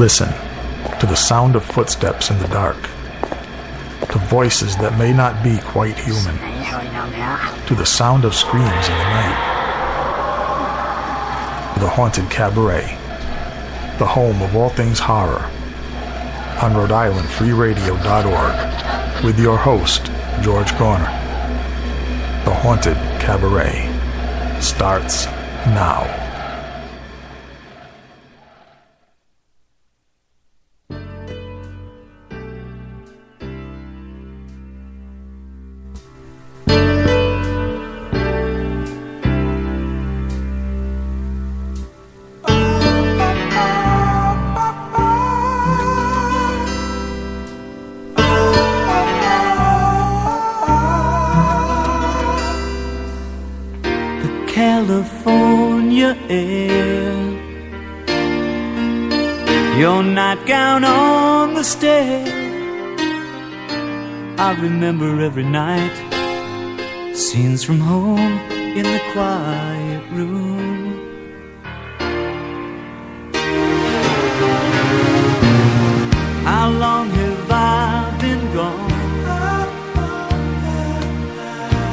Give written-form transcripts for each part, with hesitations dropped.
Listen to the sound of footsteps in the dark, to voices that may not be quite human, to the sound of screams in the night. The Haunted Cabaret, the home of all things horror, on Rhode-IslandFreeRadio.org, with your host, George Garner. The Haunted Cabaret starts now. California air, your nightgown on the stair. I remember every night, scenes from home in the quiet room. How long have I been gone?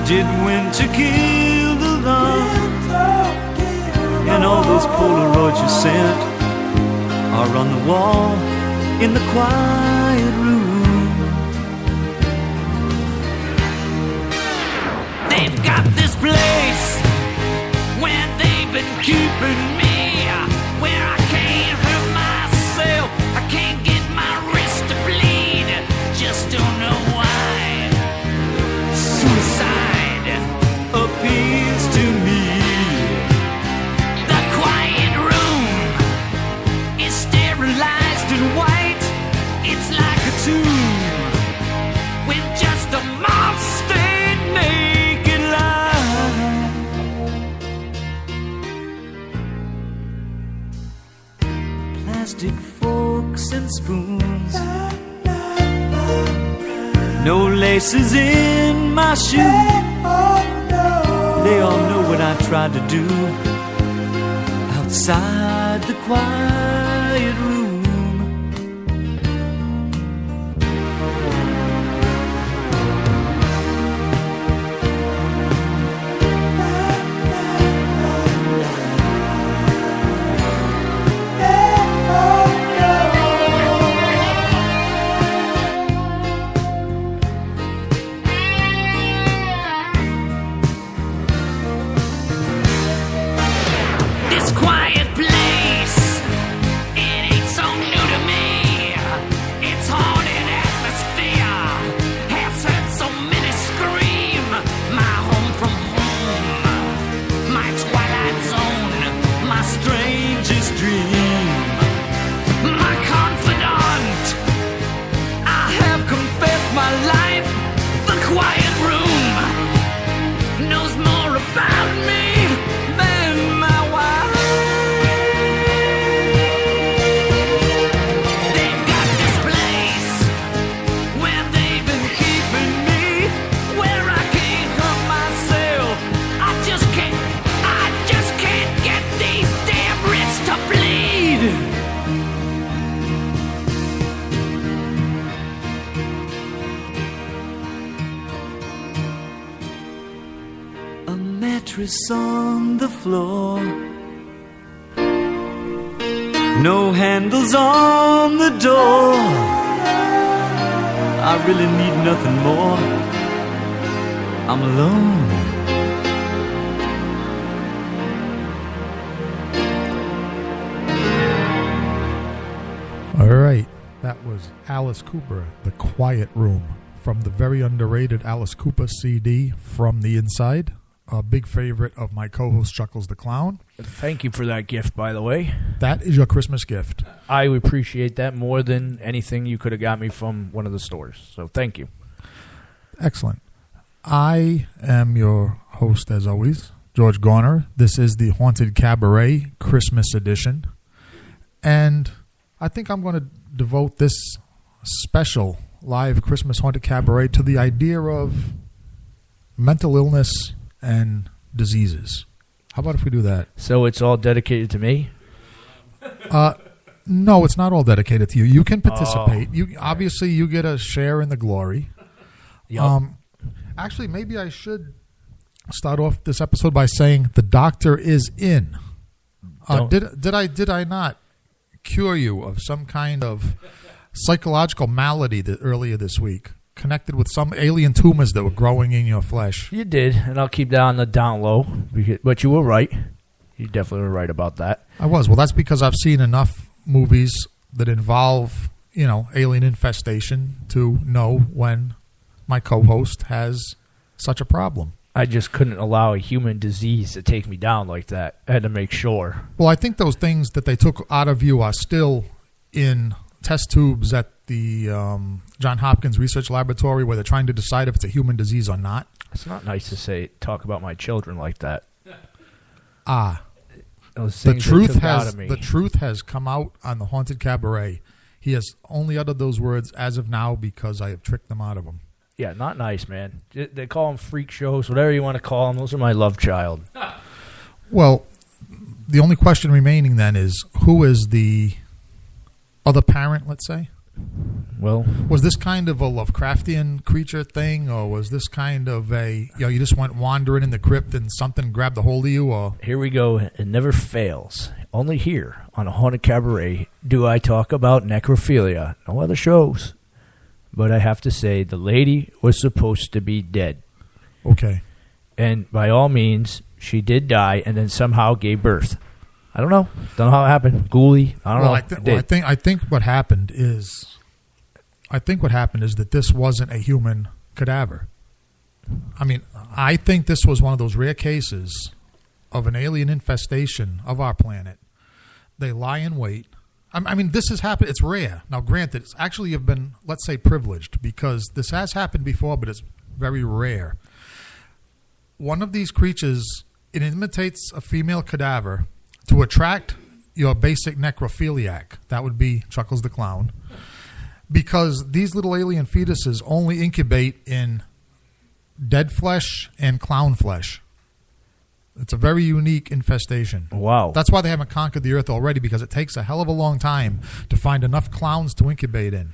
Did winter kill the love? And all those Polaroids you sent are on the wall in the quiet room. They've got this place where they've been keeping me, where I can't hurt myself, I can't get my wrist to bleed, just don't know why. Suicide appeals to me. It's like a tomb with just a moth-stained naked line. Plastic forks and spoons, no laces in my shoe. They all know what I tried to do outside the quiet room. On the floor, no handles on the door. I really need nothing more. I'm alone. All right, that was Alice Cooper, The Quiet Room, from the very underrated Alice Cooper CD, From the Inside. A big favorite of my co-host Chuckles the Clown. Thank you for that gift, by the way. That is your Christmas gift. I appreciate that more than anything you could have got me from one of the stores. So thank you. Excellent. I am your host, as always, George Garner. This is the Haunted Cabaret Christmas edition. And I think I'm going to devote this special live Christmas Haunted Cabaret to the idea of mental illness and diseases. How about if we do that? So it's all dedicated to me? No, it's not all dedicated to you. You can participate. Obviously you get a share in the glory. Yep. Actually, maybe I should start off this episode by saying the doctor is in. Did I not cure you of some kind of psychological malady earlier this week, connected with some alien tumors that were growing in your flesh? You did, and I'll keep that on the down low. But you were right. You definitely were right about that. I was. Well, that's because I've seen enough movies that involve, alien infestation to know when my co-host has such a problem. I just couldn't allow a human disease to take me down like that. I had to make sure. Well, I think those things that they took out of you are still in test tubes at the John Hopkins Research Laboratory, where they're trying to decide if it's a human disease or not. It's not nice to talk about my children like that. The truth has come out on the Haunted Cabaret. He has only uttered those words as of now because I have tricked them out of him. Yeah, not nice, man. They call them freak shows, whatever you want to call them. Those are my love child. Well, the only question remaining then is, who is the other parent, let's say? Well, was this kind of a Lovecraftian creature thing, or was this kind of a, you just went wandering in the crypt and something grabbed a hold of you? Or here we go. It never fails. Only here on a Haunted Cabaret do I talk about necrophilia. No other shows. But I have to say, the lady was supposed to be dead. Okay. And by all means, she did die and then somehow gave birth. I don't know. Don't know how it happened. Ghoulie. I don't know. I think what happened is that this wasn't a human cadaver. I mean, I think this was one of those rare cases of an alien infestation of our planet. They lie in wait. I mean, this has happened. It's rare. Now, granted, it's actually you've been, let's say, privileged, because this has happened before, but it's very rare. One of these creatures, it imitates a female cadaver to attract your basic necrophiliac. That would be Chuckles the Clown. Because these little alien fetuses only incubate in dead flesh and clown flesh. It's a very unique infestation. Wow. That's why they haven't conquered the earth already, because it takes a hell of a long time to find enough clowns to incubate in.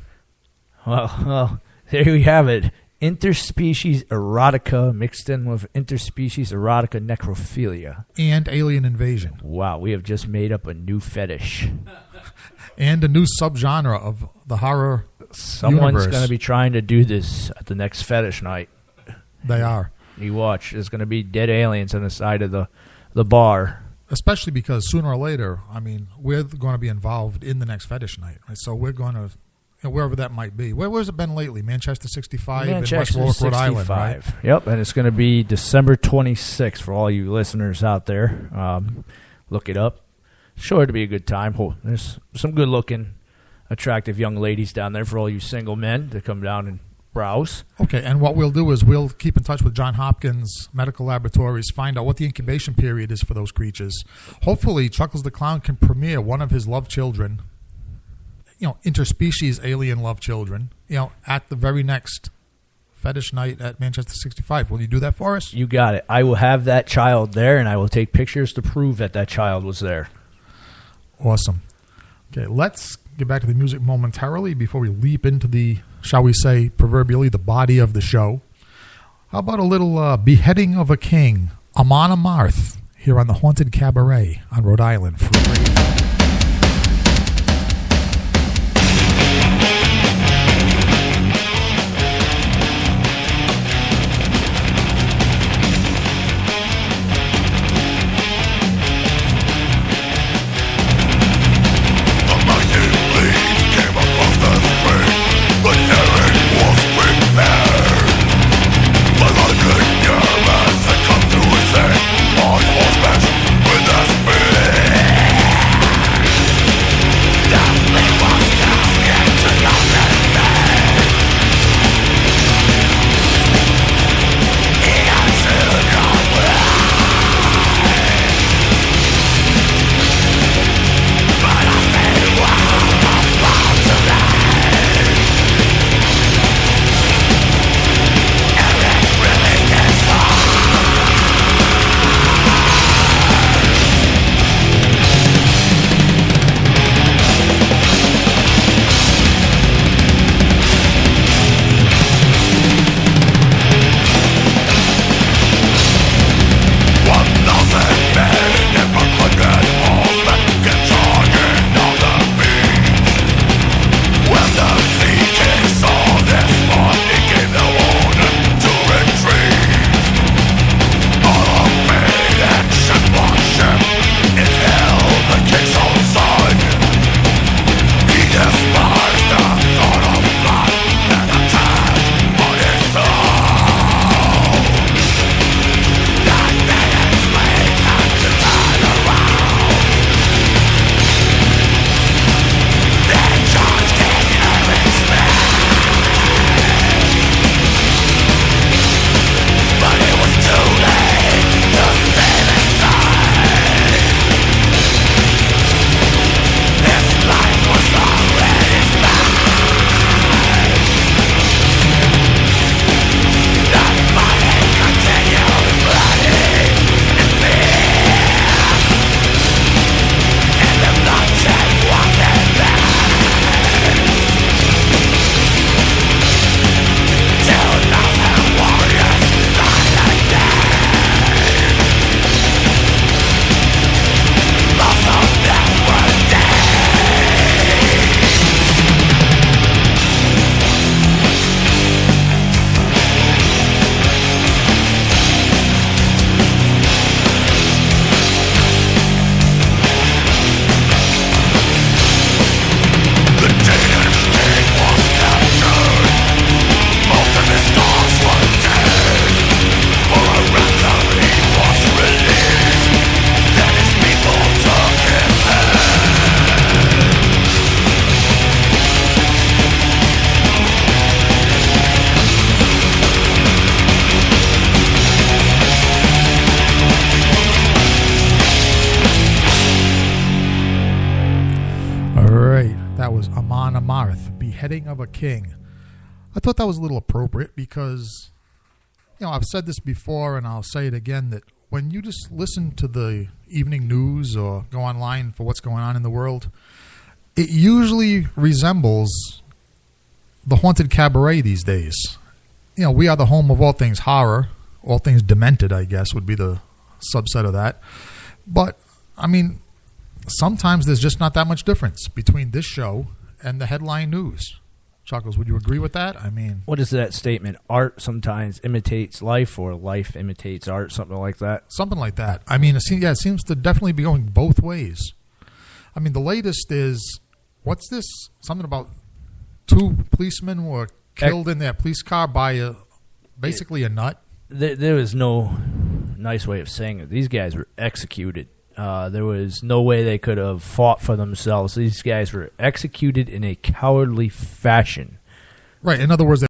Well, there we have it. Interspecies erotica mixed in with interspecies erotica necrophilia. And alien invasion. Wow, we have just made up a new fetish. And a new subgenre of the horror Someone's going to be trying to do this at the next fetish night. They are. You watch. There's going to be dead aliens on the side of the bar. Especially because sooner or later, I mean, we're going to be involved in the next fetish night. Right? So we're going to, wherever that might be. Where's it been lately? Manchester 65 in West Warwick, Rhode Island, right? Yep, and it's going to be December 26th for all you listeners out there. Look it up. Sure to be a good time. There's some good-looking, attractive young ladies down there for all you single men to come down and browse. Okay, and what we'll do is we'll keep in touch with John Hopkins Medical Laboratories, find out what the incubation period is for those creatures. Hopefully, Chuckles the Clown can premiere one of his love children, interspecies alien love children, at the very next fetish night at Manchester 65. Will you do that for us? You got it. I will have that child there, and I will take pictures to prove that child was there. Awesome. Okay, let's get back to the music momentarily before we leap into the, shall we say, proverbially, the body of the show. How about a little Beheading of a King, Amon Amarth, here on the Haunted Cabaret on Rhode Island Free Radio. On horseback with a spear. beheading of a king. I thought that was a little appropriate because, I've said this before and I'll say it again, that when you just listen to the evening news or go online for what's going on in the world, it usually resembles the haunted cabaret these days. We are the home of all things horror, all things demented, I guess, would be the subset of that. But, sometimes there's just not that much difference between this show and the headline news. Chuckles, would you agree with that? What is that statement? Art sometimes imitates life, or life imitates art, something like that? Something like that. It seems to definitely be going both ways. The latest is, what's this? Something about 2 policemen were killed in their police car by basically a nut. There was no nice way of saying it. These guys were executed. There was no way they could have fought for themselves. These guys were executed in a cowardly fashion. Right. In other words,